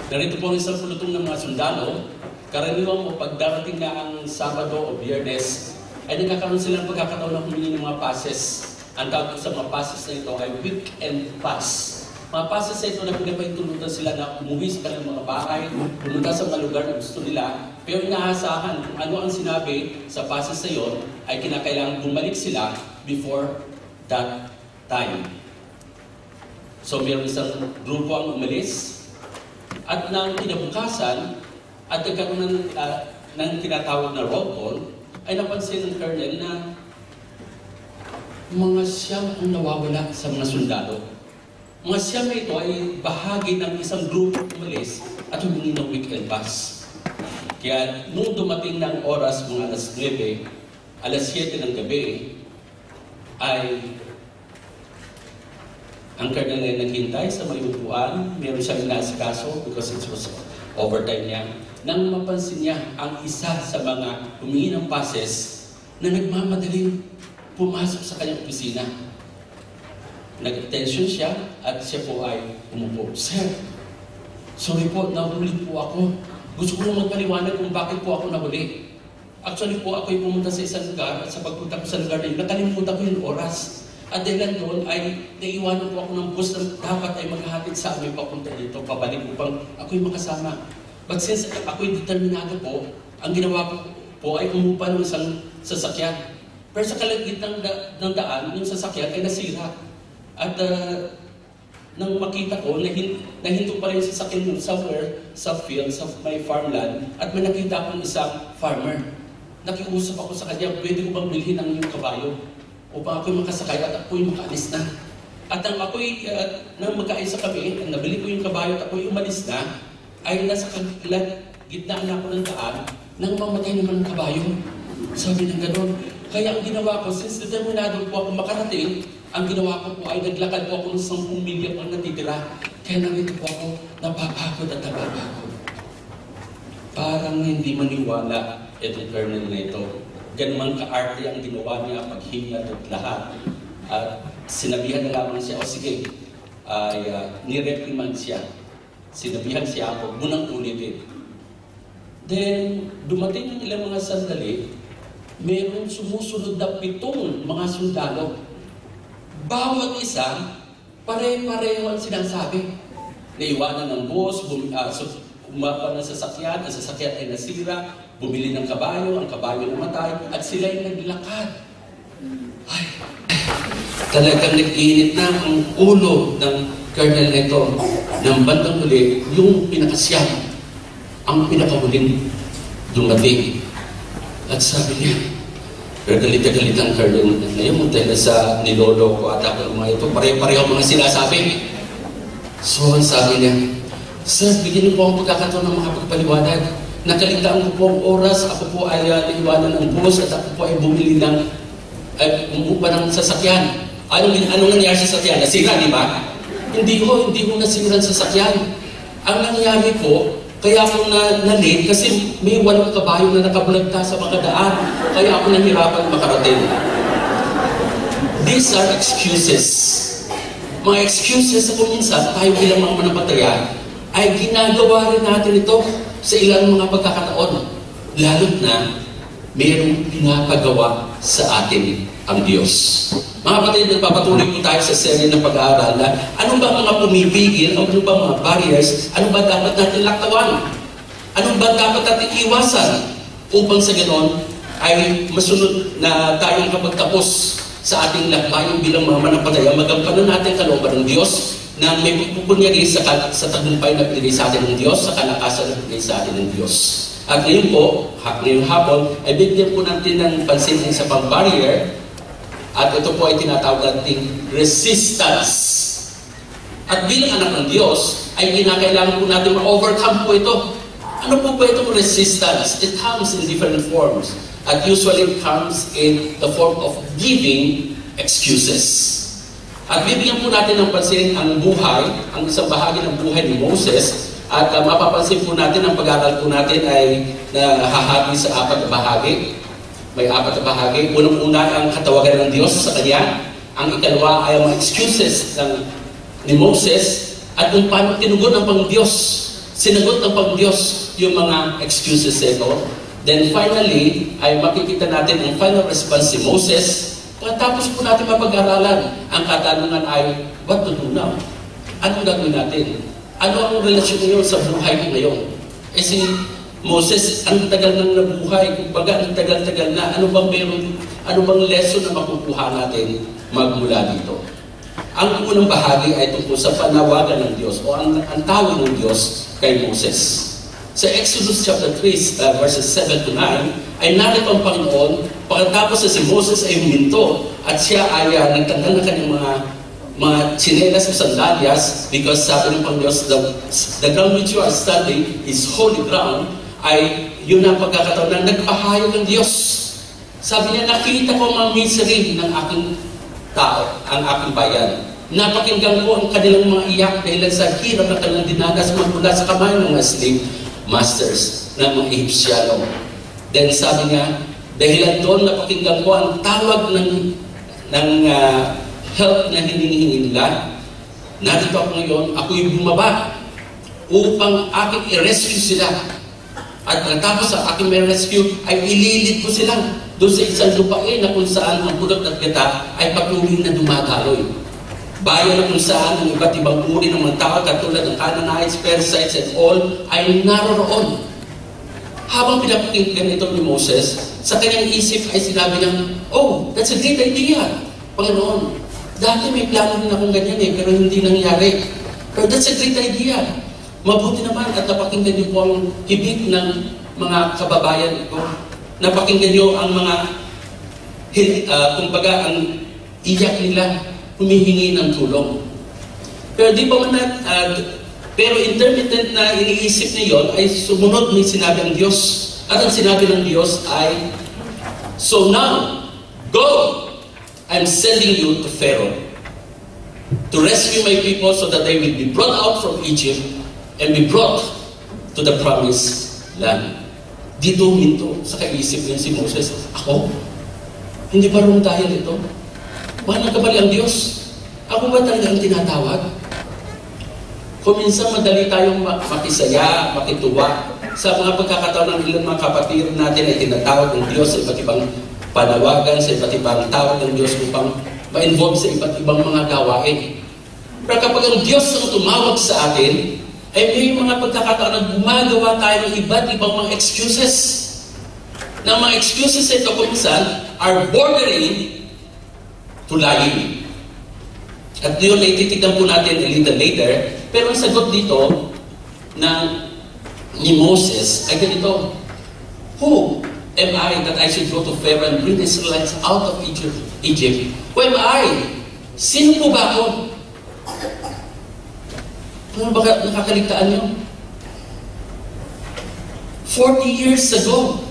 Narito po ang isang pulutong ng mga sundalo. Karaniwan po pagdarating na ang Sabado o Biyernes, ay nagkakaroon sila ng pagkakataon na humingi ng mga passes. Ang tawag ko sa mga passes na ito ay weekend pass. Mga passes na ito na pinapahintulutan sila na umuwi sa kanilang mga bahay, pumunta sa mga lugar na gusto nila, pero inaasahan kung ano ang sinabi sa passes na iyon ay kinakailangan bumalik sila before that time. So mayroon isang grupo ang umalis at nang kinabukasan at nagkaroon ng tinatawag na roll call, ay napansin ng colonel na mga siyam ang nawawala sa mga sundalo. Mga siyam na ito ay bahagi ng isang grupo umalis at humingi ng weekend pass. Kaya nung dumating ng oras mga alas 9, alas 7 ng gabi, ay ang colonel ay naghintay sa may upuan. Meron siyang inaasikaso because it was overtime niya. Nang mapansin niya ang isa sa mga humingi ng passes na nagmamadaling pumasok sa kanyang opisina. Nag-attention siya at siya po ay umupo. Sir, sorry po, nahuli po ako. Gusto ko lang magpaliwanag kung bakit po ako nahuli. Actually po, ako ay pumunta sa isang lugar at sa pagpunta ko sa lugar na yun, nakalimutan ko yung oras. At dahil doon ay naiwanan po ako ng bus na dapat ay maghahatid sa amin papunta dito, pabalik upang ako'y makasama. But since ako'y determinado po, ang ginawa ko po ay umupa ng isang sasakyan. Pero sa kalagitnang ng daan, yung sasakyan ay nasira. At nang makita ko, nahinto pa rin yung sasakyan yung somewhere sa field, sa my farmland, at may nakita akong isang farmer. Nakiusap ako sa kanya, pwede ko bang bilhin ang iyong kabayo upang ako'y makasakay at ako'y makaalis na. At nang ako'y, nang magkaisa kami, nabili ko yung kabayo at ako'y umalis na, ay nasa gitnaan ako ng daan, nang mamatay naman ang kabayo. Sabi ng gano'n. Kaya ang ginawa ko, since determinado po ako makarating, ang ginawa ko po ay naglakad po ako ng 10 milya pang natitira. Kaya narito po ako, napapagod at napapagod. Parang hindi maniwala itong colonel na ito. Ganun ka-arte ang ginawa niya, paghinga at lahat. At sinabihan na lamang siya, o sige, ay nireprimand siya. Sinabihan siya ako, munang ulitin. Then, dumating ang ilang mga sandali, mayroong sumusunod na 7 mga sundalo. Bawat isa, pare-pareho ang sinasabi. Naiwanan ng bus, umapa ng sasakyan, ang sasakyan ay nasira, bumili ng kabayo, ang kabayo namatay, at sila ay naglakad. Ay, talagang nag-iinit na ang ulo ng colonel nito. Ng bandang huli, yung pinakasiyam, ang pinakahuling dumating. At sabi niya, pero galit ang colonel ngayon, dahil sa nilolo ko at ako mga ito, pare-pareho mga sinasabi. So, ang sabi niya, Sir, bigyan niyo po ang pagkakataon ng mga pagpaliwanag. Nakaligtaan ko po ang oras, ako po ay naiwanan ng bus at ako po ay bumili ng umupa ng sasakyan. Anong nangyari sa sasakyan? Nasira, di ba? Hindi ko nasira ang sasakyan. Ang nangyari po, kaya ako na-late kasi may 8 kabayo na nakabulagta sa mga daan. Kaya ako nahirapan makarating. These are excuses. Mga excuses sa kuminsan, tayo bilang mga manapataya, ay ginagawa rin natin ito sa ilang mga pagkakataon. Lalo't na mayroong pinapagawa sa atin ang Diyos. Mga kapatid, nagpapatuloy po tayo sa serye ng pag-aaral na ano ba mga pumipigil, ano ba mga barriers, ano ba dapat natin laktawan, ano ba dapat natin iwasan upang sa ganoon ay masunod na tayong kapagtapos sa ating lakbayan bilang mga mananampalataya, magampanan natin kalooban ng Diyos na may pupunyari sa tagumpay na pinigay sa atin ng Diyos, sa kalakasan na pinigay sa atin ng Diyos. At ngayon po, ngayong hapon, ay bigyan po natin ng pansin sa pang-barrier. At ito po ay tinatawag nating resistance. At bilang anak ng Diyos, ay kinakailangan po natin ma-overcome po ito. Ano po ba itong resistance? It comes in different forms. At usually it comes in the form of giving excuses. At bibigyan po natin ng pansin ang buhay, ang isang bahagi ng buhay ni Moses. At mapapansin po natin, ang pag-aaral po natin ay nahahati sa 4 na bahagi. May 4 na bahagi. Unang-una ang katawagan ng Diyos sa kanya. Ang ikalawa ay ang mga excuses ni Moses at kung paano tinugon ng Pang-Diyos sinagot ng Pag-Diyos yung mga excuses ito. Then finally, ay makikita natin ang final response si Moses. Pagkatapos po natin mapag-aralan, ang katanungan ay, what to do now? Anong gagawin natin? Ano ang relasyon ngayon sa buhay ko ngayon? Eh si Moses, ang tagal nang nabuhay, kumbaga ang tagal-tagal na, ano bang lesson na makukuha natin magmula dito? Ang unang bahagi ay tungkol sa panawagan ng Diyos o ang tawag ng Diyos kay Moses. Sa Exodus chapter 3, verses 7 to 9, ay narito ang Panginoon, pagkatapos na si Moses ay huminto at siya ay nagtanggal ng kanyang mga tsinelas o sandalyas, because sabi ng Panginoon, the ground which you are standing is holy ground, ay yun ang pagkakataon na nagpahayag ng Diyos. Sabi niya, nakita ko mga misery ng aking tao, ang aking bayan. Napakinggan ko ang kanilang mga iyak dahil sa hirap na kanilang dinanas magmula sa kamay ng mga slave masters ng mga Egyptiano. Then sabi niya, dahil doon napakinggan ko ang tawag ng help na hinihingi nila. Narito ako ngayon, ako'y bumaba upang aking i-rescue sila. At natapos sa aking may rescue, ay ililid ko sila doon sa isang lupain na kung saan ang pulot at gata ay patuloy na dumadaloy. Bayan na kung saan ang iba't ibang uri ng mga tao katulad ng Canaanites, Perizzites, and all ay naroroon. Habang pinapakinggan ito ni Moses, sa kanyang isip ay sinabi niya, oh, that's a great idea, Panginoon. Dati may plano din akong ganyan pero hindi nangyari. Pero that's a great idea. Mabuti naman at napakinggan niyo po ang hibig ng mga kababayan ko. Napakinggan niyo ang mga, kumbaga, ang iyak nila, humihingi ng tulong. Pero di ba pero intermittent na iniisip niyon ay sumunod may sinabi ng Diyos. At ang sinabi ng Diyos ay, so now, go! I'm sending you to Pharaoh to rescue my people so that they will be brought out from Egypt and be brought to the promised land. Dito minto sa kaisip niya si Moses, ako? Hindi ba rin dahil ito? Mahal ka ba ang Diyos? Ako ba talaga ang tinatawag? Kung minsan madali tayong makisaya, makituwa sa mga pagkakataon ng ilang mga kapatid natin ay tinatawag ng Diyos sa iba't ibang panawagan, sa iba't ibang tawag ng Diyos upang ma-involve sa iba't ibang mga gawain. Pero kapag ang Diyos ang tumawag sa atin, ay may mga pagkakataon na gumagawa tayo ng iba't ibang mga excuses. Na mga excuses ito kung minsan are bordering to lying. At yun ay titignan po natin a little later. Pero ang sagot dito ni Moses ay ganito, who am I that I should go to Pharaoh and bring the Israelites out of Egypt? Who am I? Sino po ba ako? Ano ba nakakaligtaan niyo? 40 years ago,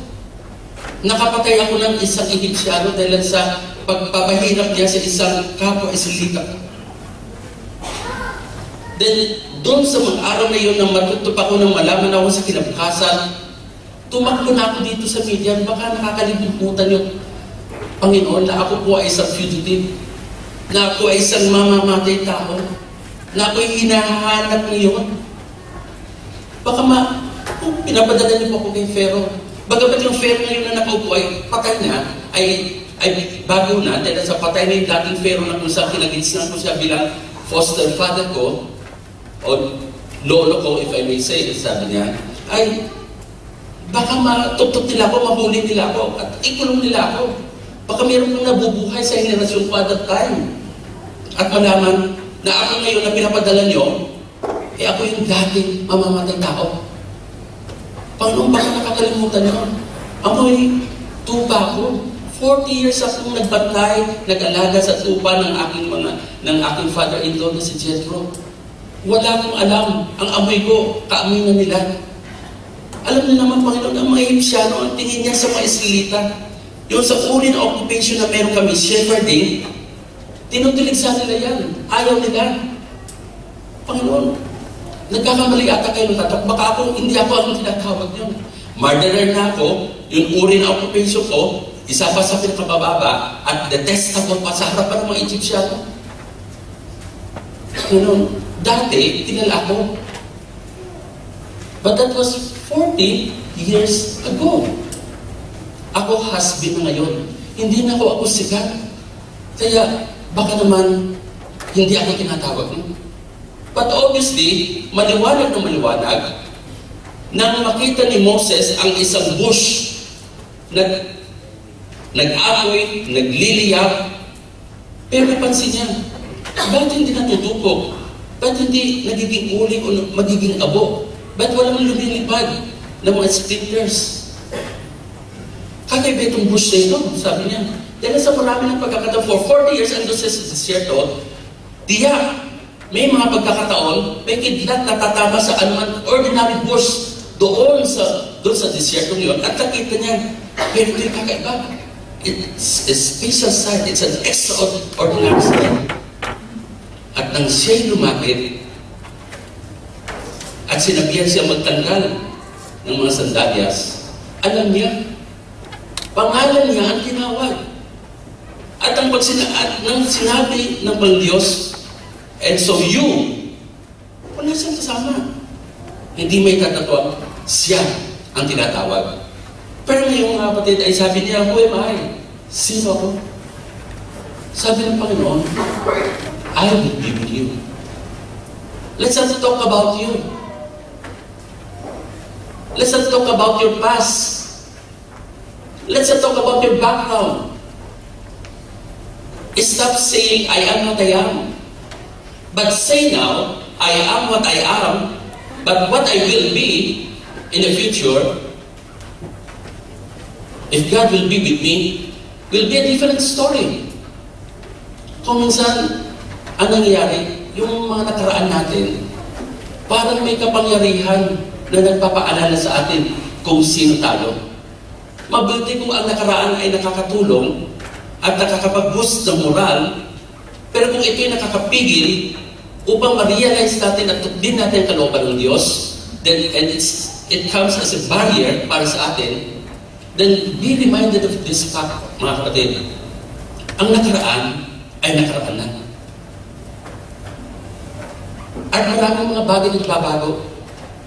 nakapatay ako ng isang Egyptiano dahil sa pagpapahirap niya sa isang kapwa-Israelita. Then, doon sa mga araw na yun, nang matutup ako nang malaman ako sa kinabukasan, tumakbo na ako dito sa media, baka nakakalimutan yung Panginoon na ako po ay isang fugitive, na ako ay isang mamamatay tao, na ako ay hinahanap ngayon. Baka pinapadala niyo po ako kay Pharaoh. Bagamat yung Pharaoh ngayon na nakaupo ay patay na, ay bago na, dahil sa patay na yung dating Pharaoh na kung saan kinagitsnan ko siya bilang foster father ko, o lolo ko, if I may say, sabi niya, ay baka matuptop nila ako, mahuli nila ako, at ikulong nila ako. Baka meron kong nabubuhay sa henerasyon ko at that time. At malaman na ako ngayon na pinapadala niyo, ako yung dating mamamatay tao. Panginoon, baka nakakalimutan niyo. Amoy tupa ko. 40 years akong nagbantay, nag-alaga sa tupa ng aking father-in-law na si Jethro. Wala akong alam. Ang amoy ko, kaamoy na nila. Alam niyo naman, Panginoon, ang mga Egyptiano, ang tingin niya sa mga Israelita, yung sa uri na occupation na meron kami, shepherding, tinutuligsa nila yan. Ayaw nila. Panginoon, nagkakamali ata kayo ng tatak. Baka hindi ako ang tinatawag niyo. Murderer na ako, yung uri na occupation ko, isa pa sa pinakabababa, at detestable pa sa harapan ng mga Egyptiano. Panginoon, dati, tinala ako. But that was 40 years ago. Ako has-been na ngayon. Hindi na ako sikat. Kaya baka naman hindi ako tinatawag. But obviously, maliwanag na maliwanag nang makita ni Moses ang isang bush nag-apoy, nagliliyab, pero napansin niya, ba't hindi natutupok? Ba't hindi nagiging uling o magiging abo? Ba't walang lumilipad ng mga splinters? Kakaiba itong bush na ito, sabi niya. Dahil sa marami ng pagkakataon, for 40 years, ando sa desierto, tiyak, may mga pagkakataon, may kidlat na tatama sa anuman ordinary bush doon sa desierto ngayon. At nakita niya, pero ito'y kakaiba. It's a special sight. It's an extraordinary sight. At nang siya'y lumapit, at sinabihan siya magtanggal ng mga sandalyas, alam niya, pangalan niya ang tinawag. At ang sinabi ng Pang-Diyos, and so you, wala siyang kasama. Hindi may tatatawag, siya ang tinatawag. Pero ngayong mga kapatid ay sabi niya, who am I? Sino ako? Sabi ng Panginoon, I will be with you. Let's not talk about you. Let's not talk about your past. Let's not talk about your background. Stop saying, I am what I am. But say now, I am what I am, but what I will be in the future, if God will be with me, will be a different story. Kung minsan, ang nangyayari, yung mga nakaraan natin, parang may kapangyarihan na nagpapaalala sa atin kung sino tayo. Mabuti kung ang nakaraan ay nakakatulong at nakakapag-boost ng moral, pero kung ito'y nakakapigil upang ma-realize natin at din natin ang kalooban ng Diyos, then, and it comes as a barrier para sa atin, then be reminded of this fact, mga kapatid. Ang nakaraan ay nakaraan na. At maraming mga bagay na nagbabago.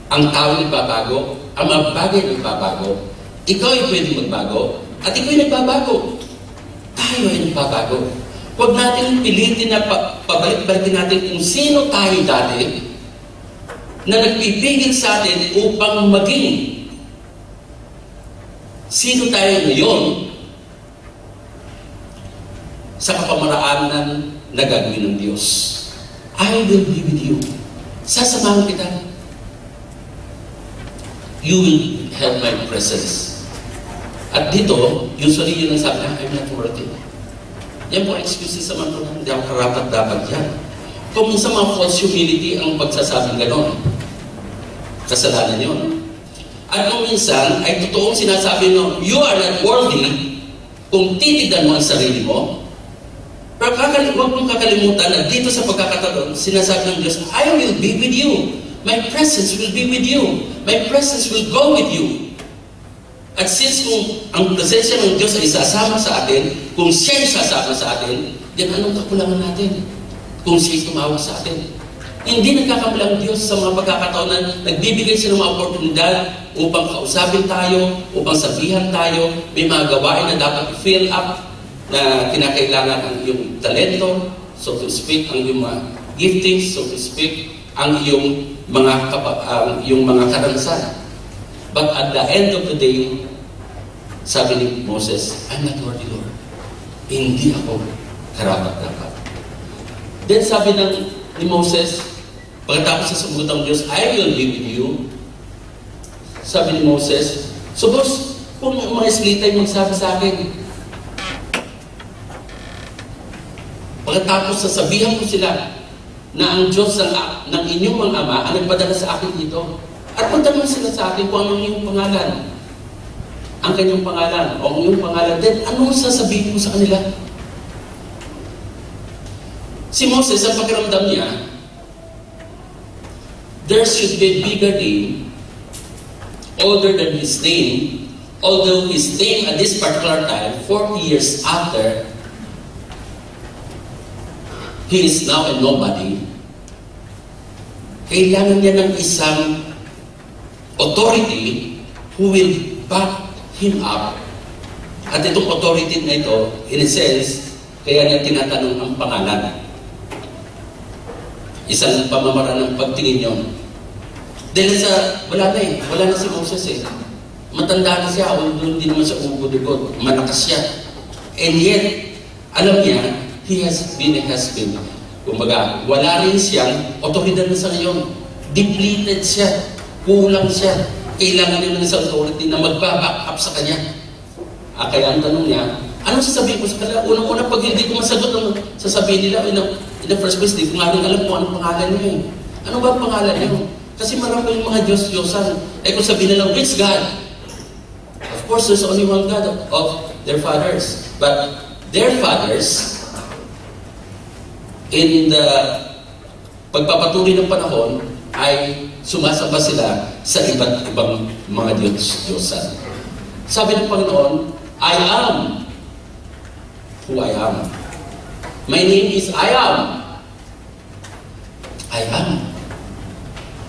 Ang tao nagbabago, ang mga bagay nagbabago. Ikaw ay pwede magbago, at ikaw ay nagbabago. Tayo ay nagbabago. Huwag natin pilitin na pabalik-balikin natin kung sino tayo dati na nagpipigil sa atin upang maging sino tayo ngayon sa kapamaraanan na gagawin ng Diyos. I will be with you. Sasamahan kita. You will have my presence. At dito, usually yun ang sabi na, I'm not worthy. Yan po excuses sa mga tunan. Hindi ako karapat-dapat yan. Kung minsan mga false humility ang pagsasabing gano'n, kasalanan yun. At kung minsan, ay totoong sinasabi nyo, you are not worthy kung titignan mo ang sarili mo. Pero huwag mong kakalimutan na dito sa pagkakataon, sinasabi ng Diyos, I will be with you. My presence will be with you. My presence will go with you. At since kung ang presensya ng Diyos ay sasama sa atin, kung siya ay sasama sa atin, then anong kakulangan natin? Kung siya ay tumawag sa atin. Hindi nagkakamali ang Diyos sa mga pagkakataon na nagbibigay siya ng mga oportunidad upang kausapin tayo, upang sabihan tayo, may mga gawain na dapat fill up na kinakailangan ang iyong talento, so to speak, ang iyong mga giftings, so to speak, ang iyong mga karanasan. But at the end of the day, sabi ni Moses, I'm not worthy, Lord. Hindi ako karapat-dapat. Then sabi ni Moses, pagkatapos sa sumunod ang Diyos, I will be with you. Sabi ni Moses, suppose kung mga Israelita yung magsabi sa akin, pagkatapos sasabihan ko sila na ang Diyos ng inyong mga ama ang nagpadala sa akin dito, at magtanong sila sa akin kung anong iyong pangalan, ang kanyang pangalan, o ang iyong pangalan, then anong sasabihin mo sa kanila? Si Moses, ang pakiramdam niya, there should be a bigger name, older than his name, although his name at this particular time, 40 years after, he is now a nobody. Kailangan niya ng isang authority who will back him up. At itong authority na ito, in a sense, kaya niya tinatanong ang pangalan. Isang pamamaraan ng pagtingin yun. Dahil wala na si Moses eh. Matanda na siya, hindi naman siya ubod-ubod. Malakas siya. And yet, alam niya, he has been a husband. Kumbaga, wala rin siyang otoridad na sa ngayon. Depleted siya. Kulang siya. Kailangan niya ng isang authority na magbaback up sa kanya. Kaya ang tanong niya, anong sasabihin ko sa kanila? Unang-una, pag hindi ko masagot ang sasabihin nila, in the first place, di ko nga rin alam kung anong pangalan niya eh. Ano ba ang pangalan niya? Kasi marami yung mga Diyos-Diyosan. Kung sabihin nila, which God? Of course, there's only one God of their fathers. But their fathers, in the pagpapatuloy ng panahon, ay sumasamba sila sa iba't ibang mga Diyos-Diyosan. Sabi ng Panginoon, I am who I am. My name is I am. I am.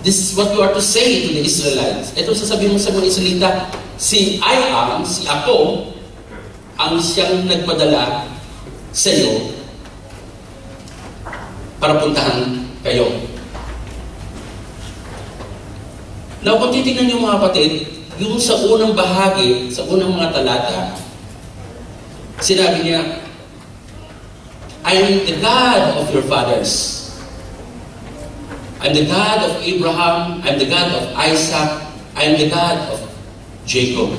This is what you are to say to the Israelites. Ito sasabihin mo sa mga Israelita, si I am, si ako, ang siyang nagpadala sa iyo para puntahan kayo. Now, kung titignan niyo mga kapatid, yung sa unang bahagi, sa unang mga talata, sinabi niya, I am the God of your fathers. I'm the God of Abraham. I'm the God of Isaac. I'm the God of Jacob.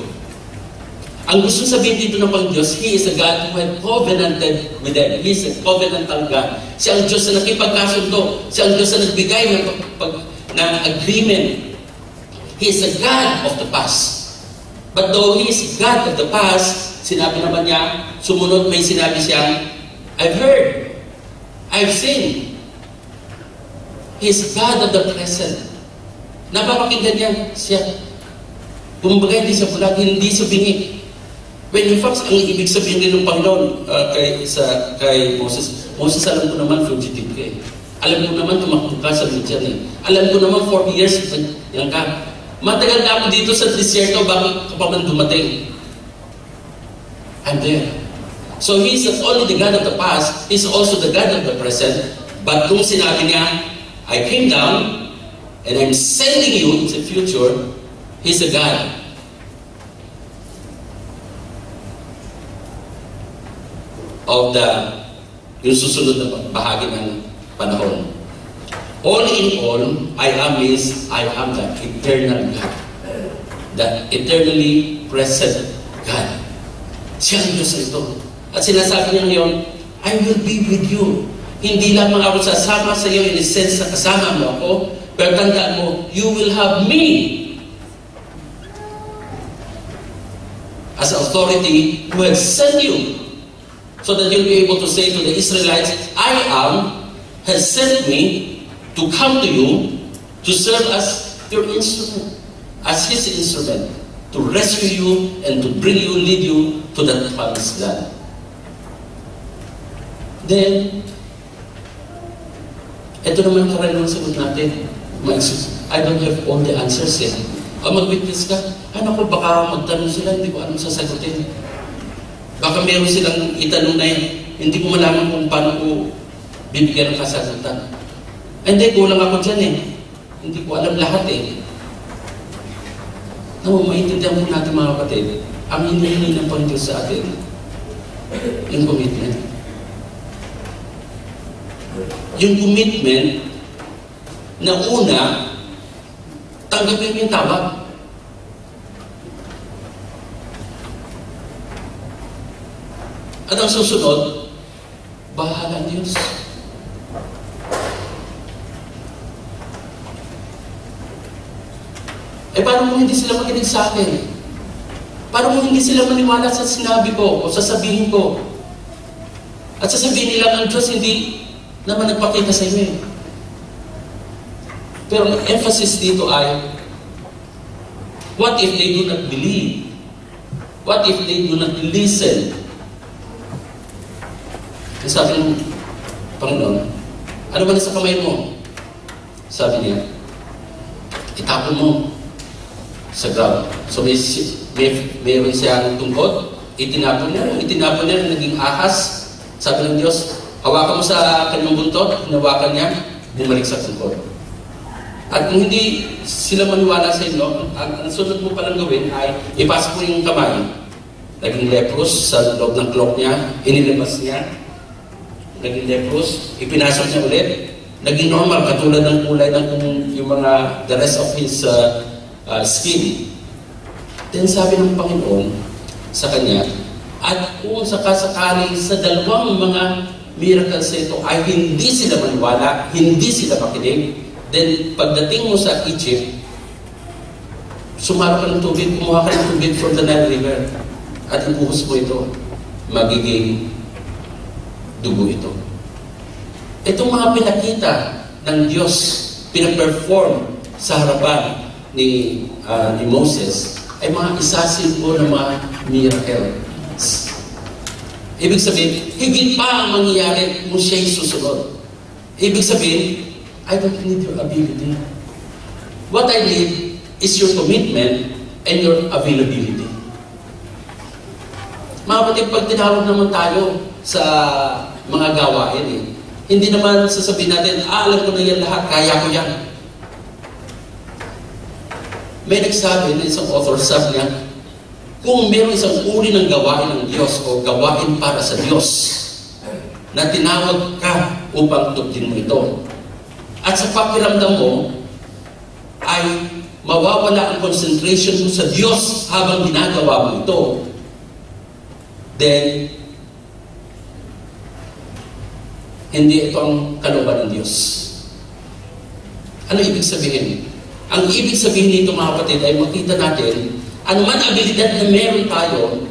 Ang gusto sabihin dito ng Panginoon, He is a God who had covenanted with them. He is a covenantal God. Siya ang Diyos na nakipagkasundo. Siya ang Diyos na nagbigay ng agreement. He is a God of the past. But though He is God of the past, sinabi naman niya, sumunod may sinabi siyang, I've heard, I've seen. He is God of the present. Napapakinggan niya siya. Kumbaga hindi siya bulag, hindi siya bingi. When in fact, ang ibig sabihin din ng Panginoon kay Moses, Moses, alam ko naman fugitive ka eh. Alam ko naman tumakbo ka sa Midian eh. Alam ko naman 40 years yan ka. Matagal na ako dito sa disyerto, bakit ka pa man dumating? I'm there. So He's not only the God of the past, He's also the God of the present. But kung sinabi niya, I came down and I'm sending you into the future, He's a God of yung susunod na bahagi ng panahon. All in all, I am means I am the eternal God. The eternally present God. Siya ang Diyos ito. At sinasabi niya ngayon, I will be with you. Hindi lamang ako sasama sa iyo in the sense na kasama mo ako, pero tandaan mo, you will have me as authority who has sent you, so that you'll be able to say to the Israelites, I am has sent me to come to you to serve as your instrument, as His instrument, to rescue you and to bring you, lead you to that promised land. Then, ito naman karaniwang sagot natin. I don't have all the answers yet. Mag-witness ka, ano ko, baka magtanong sila, hindi ko anong sasagutin. Baka meron silang itanong na yun, hindi ko malaman kung paano ko bibigyan ng kasagutan. Hindi, kulang ako dyan eh. Hindi ko alam lahat eh. Maintindihan po natin mga kapatid, ang hinihingi ng Panginoon sa atin, yung commitment. Yung commitment na una, tanggapin mo yung tawag. At ang susunod, bahala ang Diyos. Paano mo hindi sila makinig sa akin? Paano mo hindi sila maniwala sa sinabi ko o sasabihin ko? At sasabihin nila ng Diyos, hindi naman nagpakita sa inyo. Pero ang emphasis dito ay, what if they do not believe? What if they do not listen? Sabi ng Panginoon, ano ba nasa kamay mo? Sabi niya, itapon mo. sa ground. So mayroon siyang tungkod, itinapon niya, naging ahas. Sabi ng Diyos, hawakan mo sa kanyang buntot, hinawakan niya, bumalik sa tungkod. At kung hindi sila maniwala sa inyo, ang sunod mo palang gawin ay ipasok mo yung kamay. Naging leprous sa loob ng cloak niya, inilabas niya, naging leprous, ipinasok niya ulit, naging normal, katulad ng kulay ng yung mga, the rest of his skin. Then sabi ng Panginoon sa kanya, at kung sakasakali sa dalawang mga miracles ito ay hindi sila maniwala, hindi sila makinig, then pagdating mo sa Egypt, sumalo ka ng tubig, kumuha ka ng tubig from the Nile River, at ibuhos mo ito, magiging dugo ito. Itong mga pinakita ng Diyos, pinaperform sa harapan ni Moses, ay mga isasimbo ng mga miracles. Ibig sabihin, higit pa ang mangyayari kung siya'y susunod. Ibig sabihin, I don't need your ability. What I need is your commitment and your availability. Mga kapatid, pag tinawag naman tayo sa mga gawain, hindi naman sasabihin natin, alam ko na yan lahat, kaya ko yan. May nagsabi na isang author, sabi niya, kung meron isang uri ng gawain ng Diyos o gawain para sa Diyos na tinawag ka upang tugtin mo ito, at sa pakiramdam mo ay mawawala ang concentration mo sa Diyos habang ginagawa mo ito, then hindi ito ang kalooban ng Diyos. Ano ibig sabihin? Ang ibig sabihin nito, mga kapatid, ay makita natin anuman abilidad na meron tayo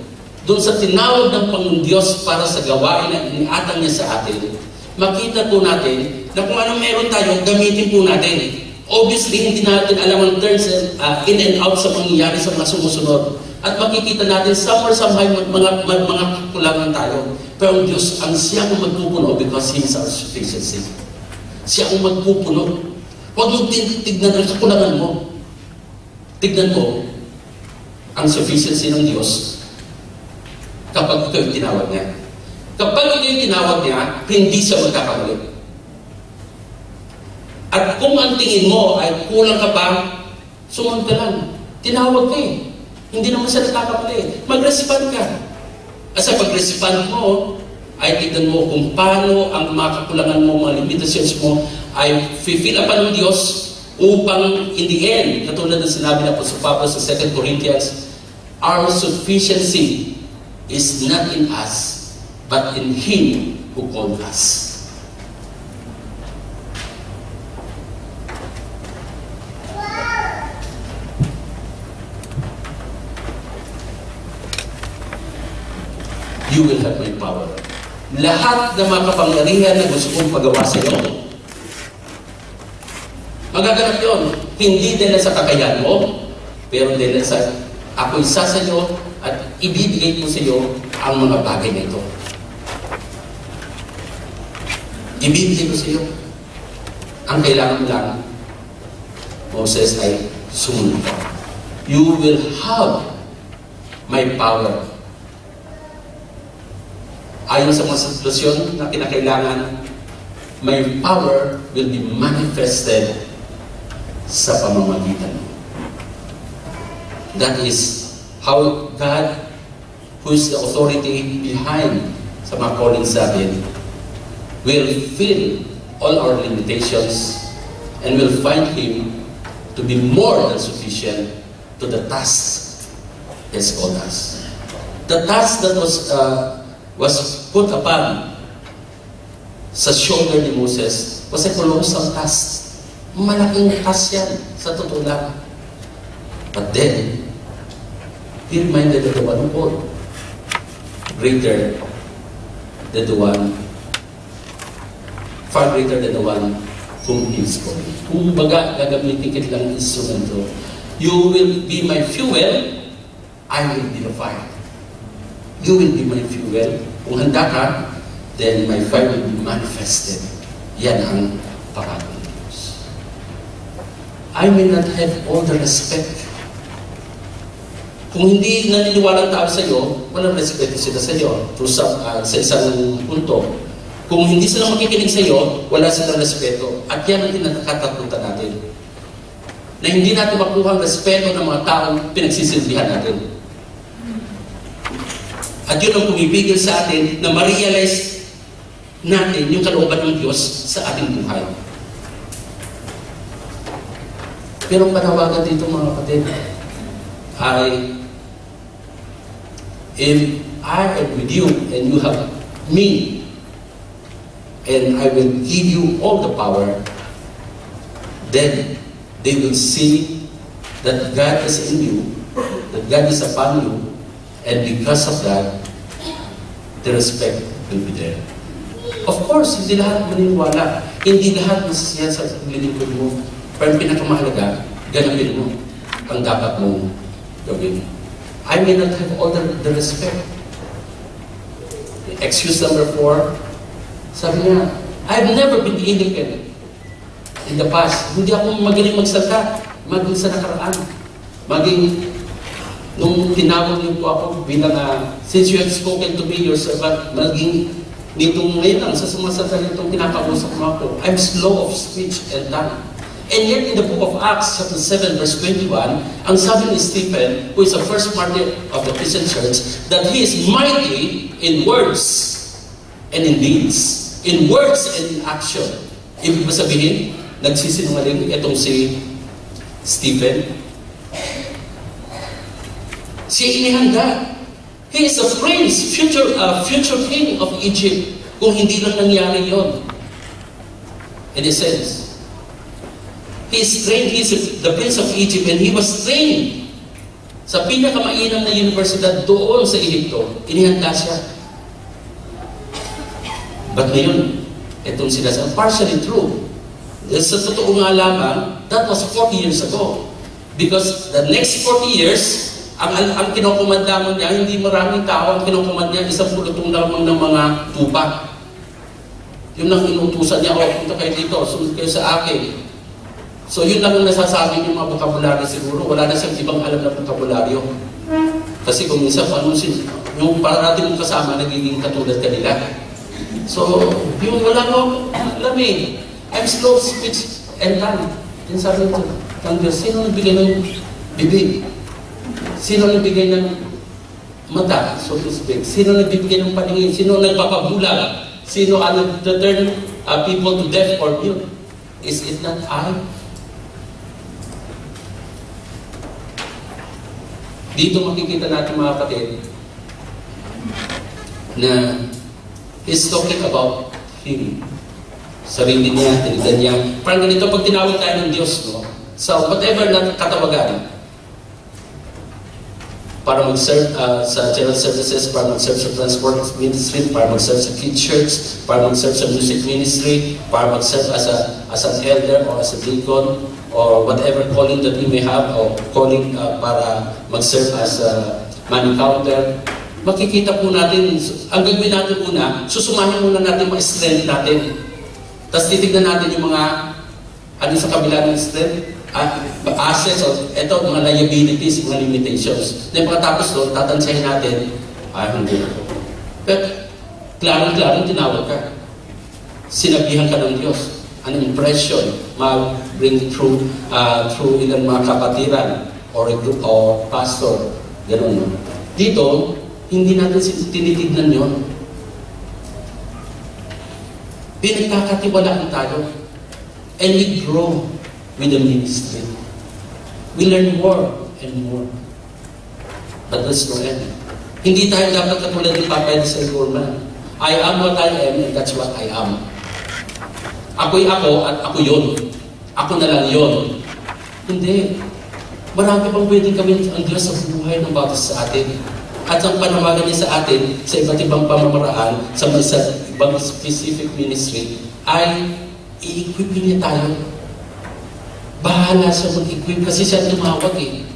doon sa tinawag ng Panginoon Diyos para sa gawain na iniatang niya sa atin, makita po natin na kung anong meron tayo, gamitin po natin. Obviously, hindi natin alam ang turns in and out sa mangyayari sa mga sumusunod. At makikita natin, somewhere, mga kulangan tayo. Pero ang Diyos, ang siya kong magpupuno because He is our sufficiency. Siya kong magpupuno. Huwag mong tignan ang kakulangan mo. Tignan mo ang sufficiency ng Diyos kapag ito yung tinawag niya. Kapag ito yung tinawag niya, hindi siya magkakamali. At kung ang tingin mo ay kulang ka pa, sumunod ka lang. Tinawag ka eh. Hindi naman siya nagkakamali. Mag-respond ka. At sa pag-respond mo, ay tignan mo kung paano ang mga kakulangan mo, mga limitations mo, ay fill upan ng Diyos upang in the end, katulad ng sinabi na po sa Pablo sa 2 Corinthians, our sufficiency is not in us, but in Him who called us. You will have my power. Lahat ng mga kapangyarihan na gusto kong pagawa sa iyo, magaganap yun. Hindi dahil sa kakayahan mo, pero dahil sa ako'y sasayo at ibibigay ko sa iyo ang mga bagay na ito. Ibibigay ko sa iyo. Ang kailangan mo lang, Moses, ay sumunod ka. You will have my power. Ayon sa mga sitwasyon na kinakailangan, my power will be manifested sa pamamagitan mo. That is how God, who is the authority behind sa mga calling sa atin, will fill all our limitations and will find Him to be more than sufficient to the task He has called us. The task that was put upon sa shoulder ni Moses was a colossal task. Malaking task yan, sa totoo lang. But then, he reminded of the one who called, greater than the one, far greater than the one whom he is calling. Kung baga, gagamitin kita lang instrumento. You will be my fuel, I will be the fire. You will be my fuel. Kung handa ka, then my fire will be manifested. Yan ang pangako ng Diyos. I may not have all the respect Kung hindi naniniwala ang tao sa iyo, walang respeto sila sa iyo sa isang punto. Kung hindi sila makikinig sa iyo, wala silang respeto. At yan ang kinakatakutan natin. Na hindi natin makuha ang respeto ng mga taong pinagsisilbihan natin. At yun ang pumipigil sa atin na ma-realize natin yung kalooban ng Diyos sa ating buhay. Pero ang panawagan dito mga kapatid ay, if I am with you and you have me, and I will give you all the power, then they will see that God is in you, that God is upon you, and because of that, the respect will be there. Of course, hindi lahat maniniwala, hindi lahat masasiya sa paglilingkod mo, pero pinakamahalaga, ganapin mo ang dapat mong gawin. I may not have all the respect. Excuse number 4, sabi niya, I've never been eloquent in the past. Hindi ako magaling magsalita, maging sa nakaraan. Maging, nung tinawag niyo po ako bilang, since you have spoken to me, your servant, maging nitong ngayon lang, sa sumasalita nitong kinakausap mo ako, I'm slow of speech and tongue. And yet in the book of Acts, chapter 7, verse 21, ang sabi ni Stephen, who is the first martyr of the Christian church, that he is mighty in words and in deeds. In words and in action. Ibig ba sabihin, nagsisinungaling itong si Stephen? Siya inihanda. He is a prince, future king of Egypt. Kung hindi lang nangyari yon. In a sense, he is trained, he is the prince of Egypt, and he was trained sa pinakamainam na universidad doon sa Egypto. Inihanda siya. But ngayon, itong sinasabi, partially true. Sa totoo nga lamang, that was 40 years ago. Because the next 40 years, ang kinukumanda niya, hindi maraming tao ang kinukumanda niya, isang pulutong lamang ng mga tupa. Yun lang inutusan niya, punta kayo dito, sumunod kayo sa akin. So yun lang ang nasasabi ng mga bokabularyo siguro. Wala na siyang ibang alam na bokabularyo. Kasi kung minsan, yung para natin mong kasama, nagiging katulad kanila. So, yung wala mo, alam eh, I'm slow speech and tongue. Yung sabi ko, ang Diyos, sino nagbigay ng bibig? Sino nagbigay ng mata, so to speak? Sino nagbibigay ng paningin? Sino nagpapabulag? Sino ang turn people to deaf or mute? Is it not I? Dito makikita natin mga kapatid na he's talking about him. Sarili niya, tinignan niya. Parang ganito pag tinawag tayo ng Diyos, no? So whatever na katawagan, para mag-serve sa general services, para mag-serve sa transport ministry, para mag-serve sa kid church, para mag-serve sa music ministry, para mag-serve as an elder or as a deacon, or whatever calling that we may have, or calling para mag-serve as a money counter. Makikita po natin, ang gagawin natin muna, susumahin muna natin mga strength natin. Tapos titignan natin yung mga, ano sa kabila ng strength, assets, o ito, mga liabilities, mga limitations. Then pagkatapos doon, tatansahin natin, hindi na po. Pero, klarong-klarong tinawag ka. Sinabihan ka ng Diyos. An impression, mag-bring through ilang mga kapatiran, or a group, or pastor, gano'n, no? Dito, hindi natin tinitignan yun. Pinagkakatiwalaan tayo. And we grow with the ministry. We learn more and more. But there's no end. Hindi tayo dapat katulad ng Papa Edsel Gorman. I am what I am and that's what I am. Ako'y ako at ako yun. Ako na lang yun. Hindi. Marami pang pwedeng gawin ang Diyos sa buhay ng bawat sa atin. At ang panawagan niya sa atin sa iba't ibang pamamaraan sa ibang specific ministry ay i-equip niya tayo. Bahala siya mag-equip kasi siya tumawag eh.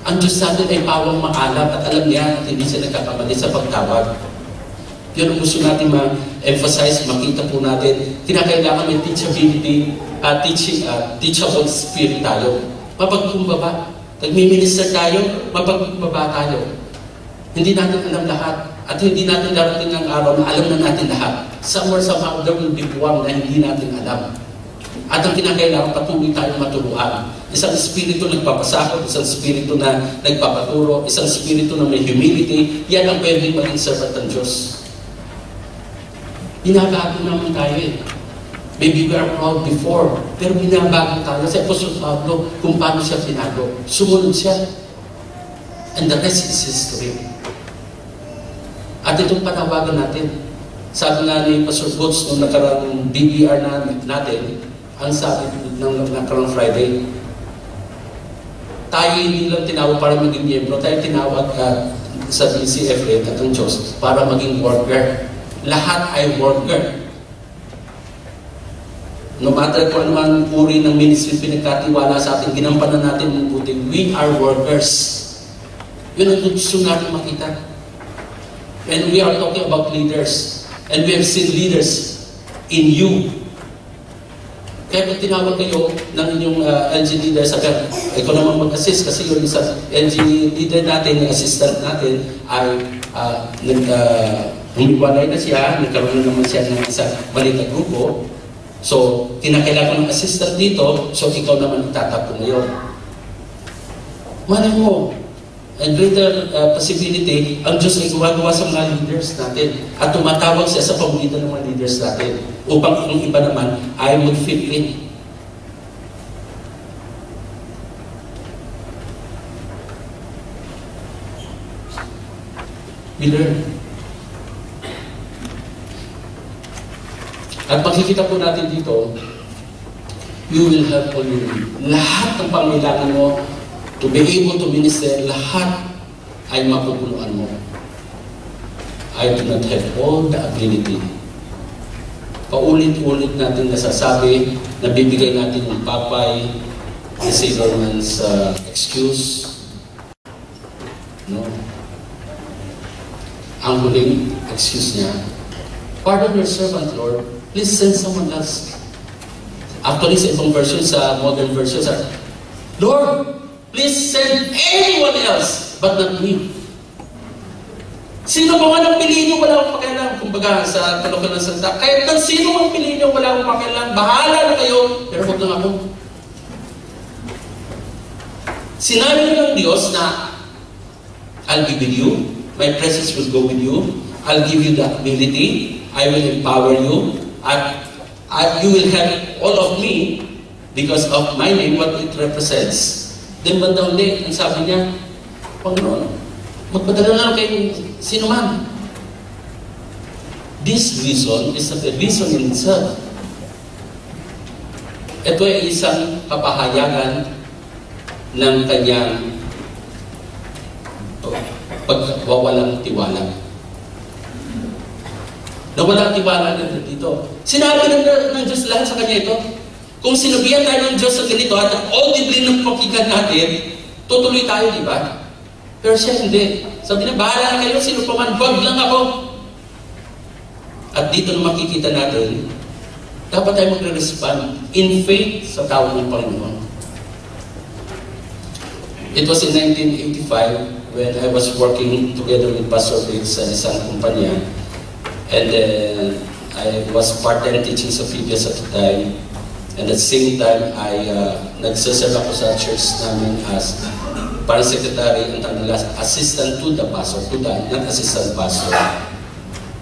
Ang Diyos natin ay pawang maalam at alam niya at hindi siya nagkakamali sa pagtawag. Yun ang gusto natin ma-emphasize, makita po natin. Kinakailangan may teachability, teachable spirit tayo. Mapagkumbaba Nagmi-minister tayo, mapagbaba tayo. Hindi natin alam lahat. At hindi natin darating ng araw na alam na natin lahat. Somewhere, somehow, there will be one na hindi natin alam. At ang kinakailangan, patuloy tayong maturuan. Isang espiritu nagpapasakot, isang espiritu na nagpapaturo, isang espiritu na may humility, yan ang pwedeng maging servant ng Diyos. Binabago naman tayo eh. Maybe we are proud before, pero binabago tayo. Sa Apostol Pablo, kung paano siya tinago, sumunod siya. And the rest is history. At itong panawagan natin, sabi nga ni Pastor Boots nung nakarang BBR natin, ang sabi ng nakarang Friday, tayo hindi lang tinawag para maging miyembro, tayo tinawag sa DCFA at ang Diyos para maging worker. Lahat ay worker. No matter kung ano man uri ng ministry pinagkatiwala sa atin, ginampanan natin ng buti, we are workers. Yun ang gusto natin makita. And we are talking about leaders. And we have seen leaders in you. Kaya pag tinawag kayo ng inyong LG leader, sabi, ikaw naman mag-assist kasi yung isang LG leader natin, yung assistant natin, ay humiwalay na siya, nagkaroon na naman siya ng isang maliit na grupo. So, kinakailangan ng assistant dito, so ikaw naman itatap ko ngayon. Malay mo, and greater possibility, ang Diyos ay gumagawa sa mga leaders natin at tumatawag siya sa pamamagitan ng mga leaders natin upang ang iba naman ay mag-fit in. We learn. At makikita po natin dito, you will have all you need. Lahat ng pangailangan mo to be able to minister, lahat ay mapupunuan mo. I do not have all the ability. Paulit-ulit natin nasasabi, nabibigay natin yung papay, the Sailorman's excuse. No? Ang huling excuse niya, pardon your servant, Lord. Please send someone else. Actually, sa ibang version, sa modern version, Lord, please send anyone else but not me. Sino ba man ang piliin niyo, wala akong pakialam. Kumbaga, sa Talokan ng Salita, kahit ng sino ang piliin niyo, wala akong pakialam. Bahala na kayo, pero huwag lang ako. Sinabi ng Diyos na, I'll be with you. My presence will go with you. I'll give you the ability. I will empower you. You will have all of me because of my name, what it represents. Then bandang huli, ang sabi niya, Panginoon, magpadala na kayo sino man. This reason is not a reason in itself. Ito ay isang kapahayagan ng kanyang pagwawalang tiwala. Nawalang tiwala na dito. Sinabi ng Diyos lahat sa kanya ito. Kung sinabihan tayo ng Diyos sa ganito at audibly ng pakinggan natin, tutuloy tayo, di ba? Pero siya hindi. Sabi na, bahala na kayo, sino pa man, wag lang ako. At dito na makikita natin, dapat tayo magre-respond in faith sa tawag ng Panginoon. It was in 1985 when I was working together with Pastor Riggs sa isang kumpanya. And then I was part-time teaching sa Phoebus at the time. And at the same time, I nagsaserve ako sa church namin as parang secretary, ang nila, assistant to the pastor, not assistant pastor.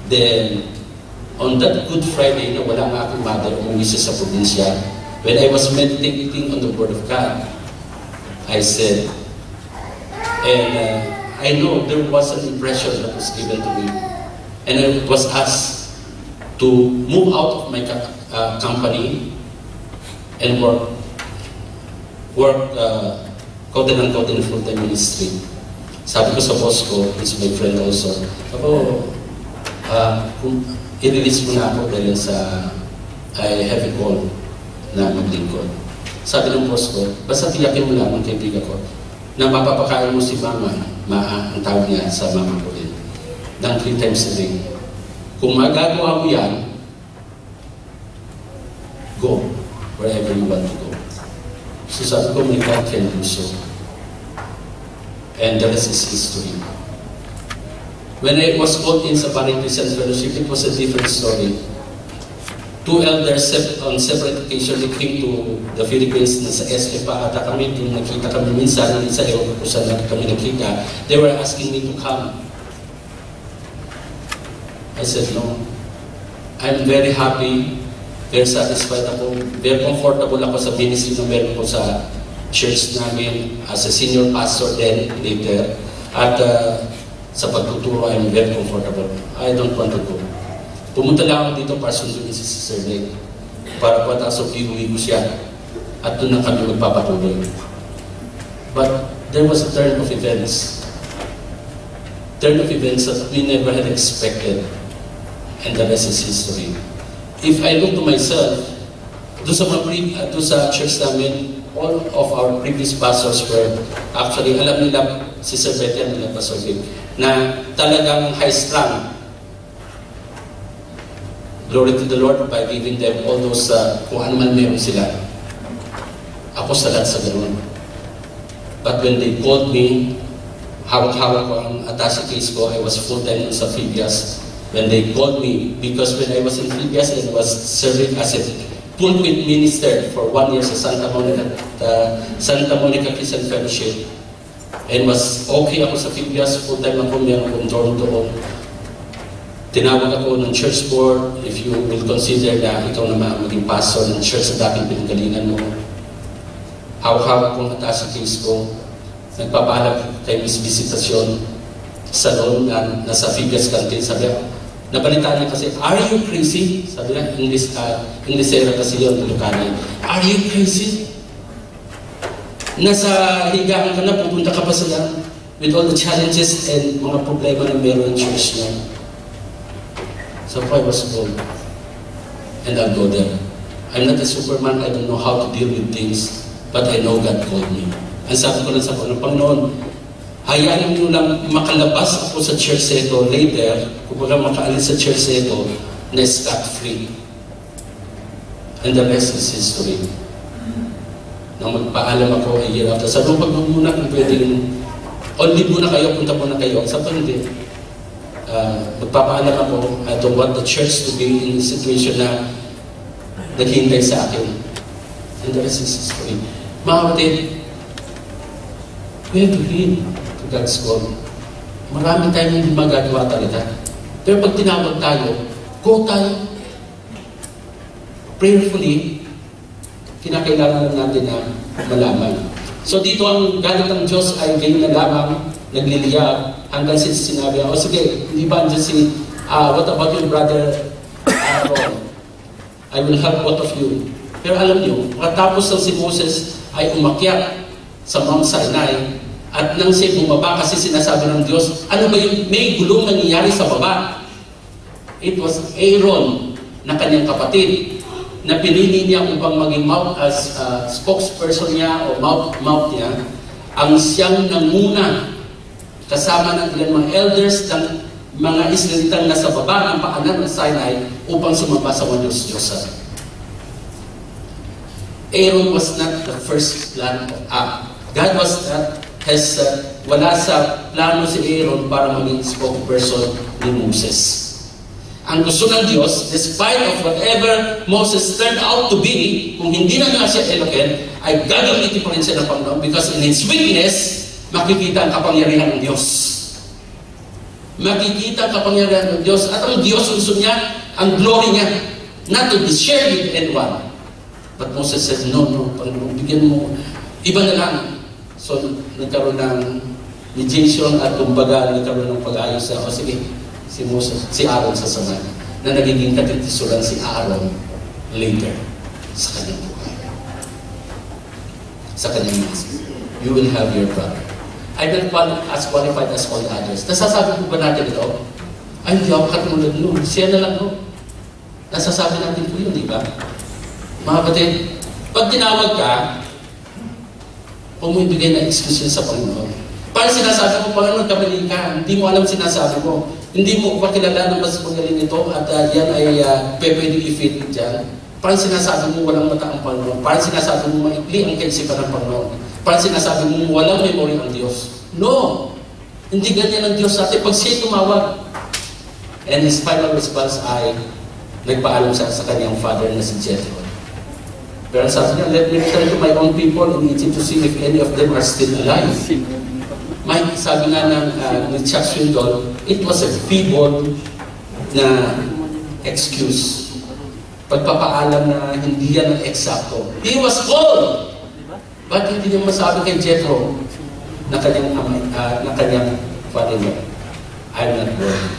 Then, on that Good Friday, na wala nga akong mother, umuwi siya sa probinsya, when I was meditating on the Word of God, I said, and I know there was an impression that was given to me. And it was asked to move out of my company and work quote-unquote in full-time ministry. Sabi ko sa boss ko, he's my friend also, kung i-release mo na ako dahil sa I have a call na maglingkod. Sabi ng boss ko, basta tiyakin mo lang ang kaibigan ko na mapapakain mo si mama, ang tawag niya sa mama ko din, ng 3 times a day. Kung magagawa mo yan, go wherever you want to go. So sabi ko, my God can do so. And the rest is history. When I was called in sa Baring Christian Fellowship, it was a different story. Two elders on separate occasions came to the Philippines na sa SK pa ata kami, kung nakita kami minsan, sa ewan ko saan kami nakita, they were asking me to come. I said, no. I'm very happy, very satisfied ako, very comfortable ako sa ministry na meron ko sa church namin as a senior pastor then later. At sa pagtuturo, I'm very comfortable. I don't want to go. Pumunta lang ako dito para sunduin si Sister Nate. Para patasok, iuwi ko siya. At doon na kami magpapatuloy. But there was a turn of events. Turn of events that we never had expected. And the rest is history. If I look to myself, doon sa church namin, all of our previous pastors were actually, alam nila, si Sir Betian nila, Pastor Vic, na talagang high-strung. Glory to the Lord by giving them all those, kung ano man meron sila. Ako salat sa ganoon. But when they called me, hawak-hawak ko ang attache case ko, I was full-time sa Phibias. When they called me, because when I was in Phibias, I was serving as a pulpit minister for 1 year sa Santa Monica Christian Fellowship. And was okay ako sa Phibias, full-time ako, meron akong dorm doon. Tinawag ako ng church board, if you will consider na ikaw na maging pastor ng church sa dating pinanggalingan mo. Hawak-hawak kong attache case ko. Nagpapaalam kay Miss Visitasyon sa loob na nasa Phibias Canteen. Sabi ako, nabalitaan niya kasi, are you crazy? Sabi niya, Inglesera kasi yun, Ilocano. Are you crazy? Nasa higaan ka na, pupunta ka pa sa yan with all the challenges and mga problema na meron ng church niya. So I was told, and I'll go there. I'm not a Superman, I don't know how to deal with things, but I know God called me. Ang sabi ko lang sa Panginoon, hayaan nyo lang makalabas ako sa church ito later, kung wala makaalis sa church ito, na scot-free. And the rest is history. Nang magpaalam ako a year after, sabi ko, pag muna kung pwedeng, only muna kayo, punta muna kayo. Sabi ko, hindi. Magpapaalam ako, I don't want the church to be in a situation na naghihintay sa akin. And the rest is history. Mga kapatid, we have to heed to God's call. Marami tayong hindi magagawa talaga. Pero pag tinawag tayo, go tayo. Prayerfully, kinakailangan natin na malaman. So dito ang galit ng Diyos ay ganyan na lamang, nagliliyab, hanggang sinabi, o sige, hindi ba andyan si, what about your brother Aaron? I will help both of you. Pero alam niyo, matapos ng si Moses ay umakyat sa Mount Sinai, at nang siya bumaba kasi sinasabi ng Diyos, ano ba yung may gulong nangyayari sa baba? It was Aaron na kanyang kapatid na pinili niya upang maging spokesperson niya o mouth niya, ang siyang nanguna kasama ng ilang mga elders ng mga Israelitang nasa baba ng paanan ng Sinai upang sumamba sa Diyos-Diyosan. Aaron was not the first plan of God was not, wala sa plano si Aaron para maging spokesperson ni Moses. Ang gusto ng Diyos, despite of whatever Moses turned out to be, kung hindi na nga siya Elohim, ay gagamitin pa rin siya ng Panginoon because in His weakness, makikita ang kapangyarihan ng Diyos. Makikita ang kapangyarihan ng Diyos. At ang Diyos, gusto niya, ang glory niya, not to be shared with anyone. But Moses says, no, Panginoon, bigyan mo. Iba na lang. So, nagkaroon ng mediation at kumbaga, nagkaroon ng pag-ayos na, o sige, si Moses, si Aaron sa sama, na nagiging katitisuran si Aaron later sa kanyang buhay. Sa kanyang ministry. You will have your brother. I'm not as qualified as all the others. Nasasabi po ba natin ito? Ay, hindi ako katulad nun. Siya na lang no. Nasasabi natin po yun, di ba? Mga kapatid, pag tinawag ka, pumibigay na excuse sa Panginoon. Parang sinasabi mo, Panginoon, kamali ka. Hindi mo alam sinasabi mo. Hindi mo pakilala na mas magaling ito at yan ay pwede i-fit dyan. Parang sinasabi mo walang mata ang Panginoon. Parang sinasabi mo maikli ang kaisipan ng Panginoon. Parang sinasabi mo walang memory ang Diyos. No! Hindi ganyan ang Diyos sa atin. Pag siya'y tumawag, and his final response ay, nagpaalam siya sa kanyang father na si Jethro. Pero sabi niya, let me return to my own people in Egypt to see if any of them are still alive. Mike, sabi nga ng Chuck Swindoll, it was a feeble na excuse. Pagpapaalam na hindi yan ang eksakto. He was called! Ba't hindi niya masabi kay Jethro na kanyang father-in-law, I'm not worthy.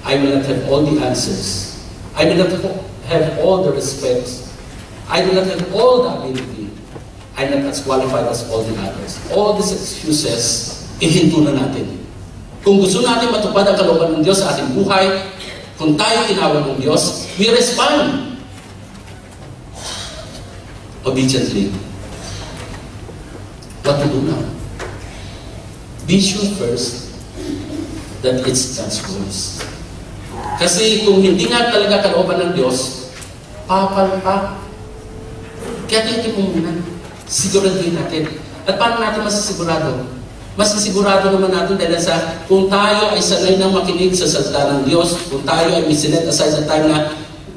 I will not have all the answers. I will not have all the respects. I do not have all the ability. I'm not as qualified as all the others. All these excuses, ihinto na natin. Kung gusto natin matupad ang kalooban ng Diyos sa ating buhay, kung tayo tinawag ng Diyos, we respond obediently. What to do now? Be sure first that it's God's voice. Kasi kung hindi nga talaga kalooban ng Diyos, papalpak. Kaya tingin mo muna, siguraduhin natin. At paano natin masisigurado? Masisigurado naman natin dahil sa kung tayo ay sanay nang makinig sa salita ng Diyos, kung tayo ay misinet aside sa time na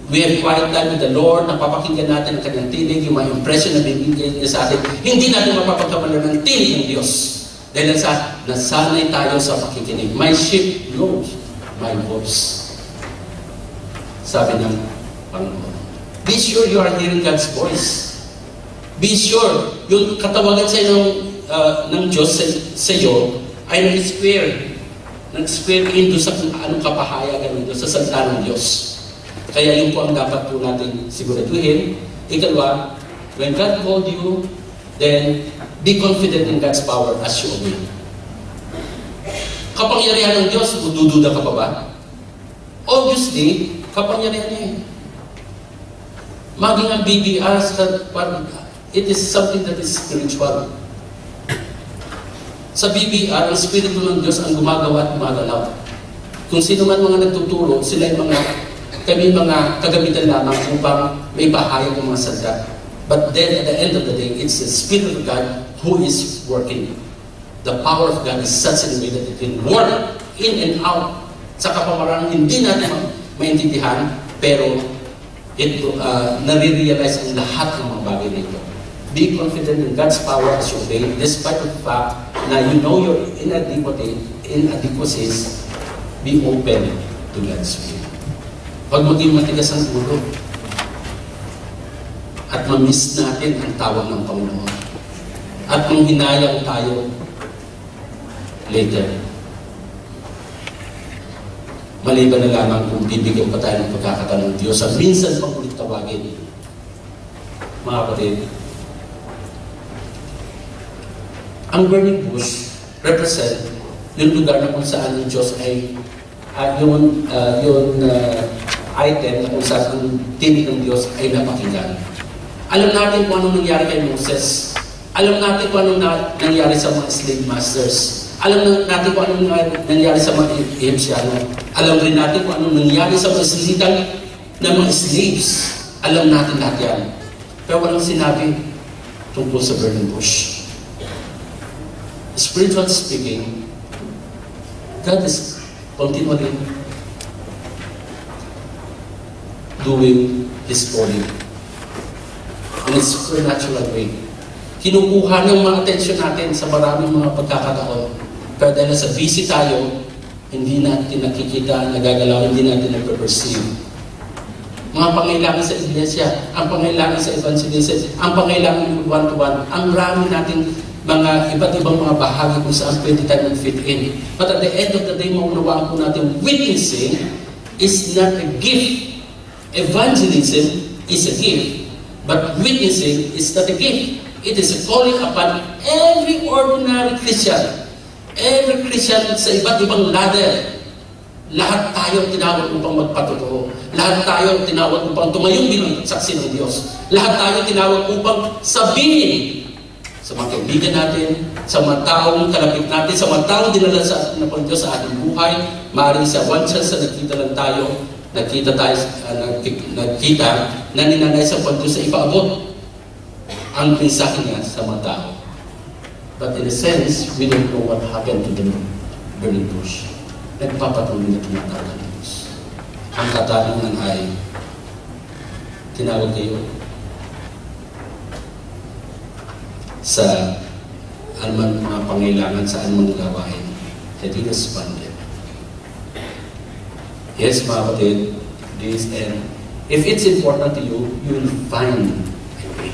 we have quiet time with the Lord, napapakinggan natin ang kanyang tinig, yung mga impression na bibigyan niya sa atin, hindi natin mapapagkamalan ng tinig ng Diyos. Dahil sa nasanay tayo sa pakikinig. My sheep knows my voice. Sabi ng Panginoon. Be sure you are hearing God's voice. Be sure, yung katawagan sa ng Diyos sa iyo ay nag-square in doon sa kung anong kapahayagan ng Diyos, sa salita ng Diyos. Kaya yun po ang dapat po natin siguraduhin. Ikalawa, when God called you, then be confident in God's power as you obey. Kapangyarihan ng Diyos, dududa ka pa ba? Obviously, kapangyarihan niya eh. Maging ang BBR, it is something that is spiritual. Sa BBR, ang Espiritu ng Diyos ang gumagawa at gumagalaw. Kung sino man mga nagtuturo, sila ay kami mga kagamitan lamang upang may bahayag ng mga salita. But then, at the end of the day, it's the Spirit of God who is working. The power of God is such in a way that it can work in and out sa kapamarang hindi natin maintindihan, pero nare-realize ang lahat ng mga bagay nito. Be confident in God's power as you obey, despite the fact na you know your inadequacies, be open to God's will. Huwag maging matigas ang ulo at ma-miss natin ang tawag ng Panginoon. At kung hinayang tayo later, maliban na lamang kung bibigyan pa tayo ng pagkakataon ng Diyos at minsan pang ulit tawagin. Mga kapatid, ang burning bush represent yung lugar na kung saan yung Diyos ay yung item na kung saan ang tinig ng Diyos ay napakinggan. Alam natin kung anong nangyari kay Moses. Alam natin kung anong nangyari sa mga slave masters. Alam natin kung anong nangyari sa mga Egyptiano. Alam rin natin kung anong nangyari sa mga silitan na mga slaves. Alam natin lahat yan. Pero walang sinabi tungkol sa burning bush. Spiritually speaking, God is continually doing His calling in a supernatural way. Kinukuha ng mga atensyon natin sa maraming mga pagkakataon. Pero dahil sa busy tayo, hindi natin nakikita, nagagalaw, hindi natin nagpe-perceive. Mga pangailangan sa iglesia, ang pangailangan sa evangelism, ang pangailangan ng one-to-one, ang rami natin mga iba't ibang mga bahagi kung saan pwede tayo mag-fit in. But at the end of the day, maunawaan po natin, witnessing is not a gift. Evangelism is a gift. But witnessing is not a gift. It is a calling upon every ordinary Christian. Every Christian sa iba't ibang ladder. Lahat tayo tinawag upang magpatotoo. Lahat tayo tinawag upang tumayong bilang saksi ng Diyos. Lahat tayo tinawag upang sabihin sa mga kaibigan natin, sa mga taong kalapit natin, sa mga taong dinala sa atin ng Diyos sa ating buhay. Maaaring sa one chance na nakita lang tayo, nakita na ninanay sa Diyos sa ipaabot ang mensahe niya sa mga tao. But in a sense, we don't know what happened to the burning bush. Nagpapatuloy na tumatawag ng Diyos. Ang katanungan ay, tinawag kayo sa anumang mga pangailangan sa anumang gawain. That He responded. Yes, mga kapatid, this and if it's important to you, you will find a way.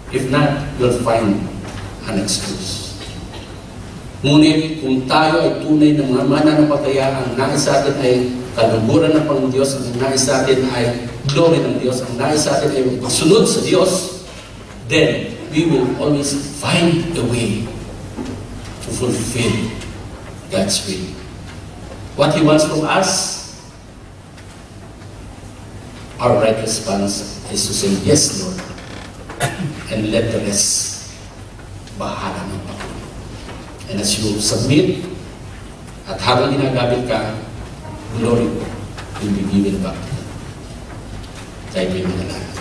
If not, you'll find an excuse. Ngunit kung tayo ay tunay na mga mananampalataya, ang nais sa atin ay kaluguran ng Panginoon Diyos, ang nais sa atin ay glory ng Diyos, ang nais sa atin ay pagsunod sa Diyos, then we will always find a way to fulfill God's will. What He wants from us, our right response is to say, yes, Lord, and let the rest bahala ng Panginoon. And as you submit, at habang ginagamit ka, glory will be given back to you. Tayo po yung manalangin.